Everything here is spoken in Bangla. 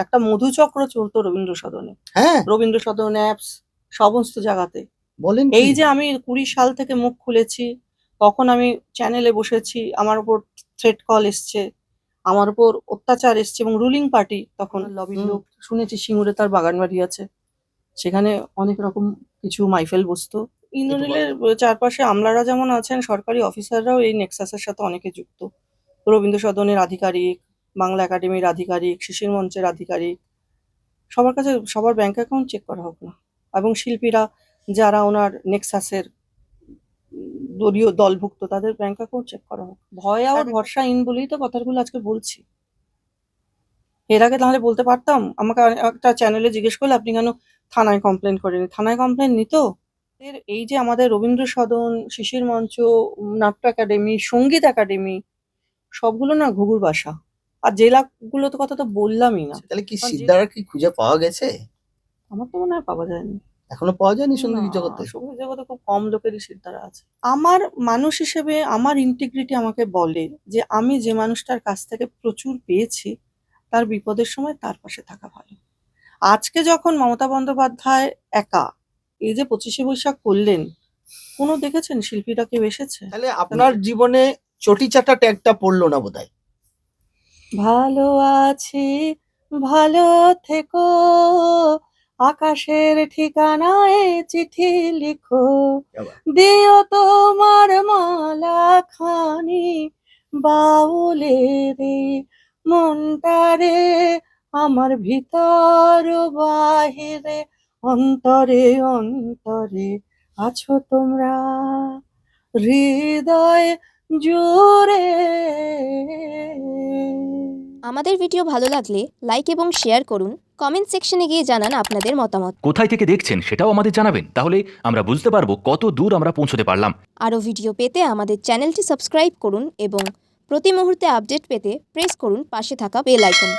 একটা মধুচক্র চলতো রবীন্দ্র সদনে। হ্যাঁ, রবীন্দ্র সদন অ্যাপস সমস্ত জায়গাতে। বলেন এই কি? যে আমি 20 সাল থেকে মুখ খুলেছি, তখন আমি চ্যানেলে বসেছি, আমার উপর থ্রেট কল এসছে, আমার উপর অত্যাচার এসছে এবং রুলিং পার্টি তখন লবির লোক। শুনেছি সিঙ্গুরে তার বাগান বাড়ি আছে, সেখানে অনেক রকম কিছু মাইফেল বসতো। ইন্দ্রনীলের চারপাশে আমলারা যেমন আছেন, সরকারি অফিসাররাও এই নেক্সাসের সাথে অনেকে যুক্ত। রবীন্দ্র সদনের আধিকারিক, বাংলা একাডেমির আধিকারিক, শিশির মঞ্চের আধিকারিক, সবার কাছে সবার ব্যাংক অ্যাকাউন্ট চেক করা হোক না, এবং শিল্পীরা যারা ওনার নেক্সাসের দলীয় দলভুক্ত তাদের ব্যাংক অ্যাকাউন্ট চেক করা হোক। ভয় আর ভরসা ইন বলেই তো কথাগুলো আজকে বলছি। এর আগে তাহলে বলতে পারতাম। আমাকে একটা চ্যানেলে জিজ্ঞেস করলে আপনি কেন থানায় কমপ্লেন করেনি, থানায় কমপ্লেন নিত। এই যে আমাদের রবীন্দ্র সদন, শিশির মঞ্চ, নাট্য একাডেমি, সঙ্গীত একাডেমি, সবগুলো না ঘুঘুর বাসা। আর জেলাগুলো তো কথা তো বললামই না। তাহলে কি সিদ্ধারা কি খুঁজে পাওয়া গেছে? আমার তো মনে হয় পাওয়া যায়নি। এখনো পাওয়া যায়নি সঙ্গীত না, জগতে? সঙ্গীত জগতে খুব কম লোকেরই সিদ্ধারা আছে। আমার মানুষ হিসেবে আমার ইন্টিগ্রিটি আমাকে বলে যে আমি যে মানুষটার কাছ থেকে প্রচুর পেয়েছি, তার বিপদের সময় তার পাশে থাকা ভালো। আজকে যখন মমতা বন্দ্যোপাধ্যায় একা এই যে 25শে বৈশাখ করলেন, কোনো দেখেছেন শিল্পীরা কেউ এসেছে? তাহলে আপনার জীবনে চটিচাটা ট্যাগটা পড়লো না বোধহয়। ভালো আছি, ভালো থেকো, আকাশের ঠিকানায় চিঠি লিখো, দিও তোমার মালা খানি বাউলের মনটারে, আমার ভিতর বাহিরে, অন্তরে অন্তরে আছো তোমরা, হৃদয় জুড়ে। আমাদের ভিডিও ভালো লাগলে লাইক এবং শেয়ার করুন, কমেন্ট সেকশনে গিয়ে জানান আপনাদের মতামত। কোথায় থেকে দেখছেন সেটাও আমাদের জানাবেন, তাহলে আমরা বুঝতে পারবো কত দূর আমরা পৌঁছতে পারলাম। আরও ভিডিও পেতে আমাদের চ্যানেলটি সাবস্ক্রাইব করুন এবং প্রতি মুহূর্তে আপডেট পেতে প্রেস করুন পাশে থাকা বেল আইকন।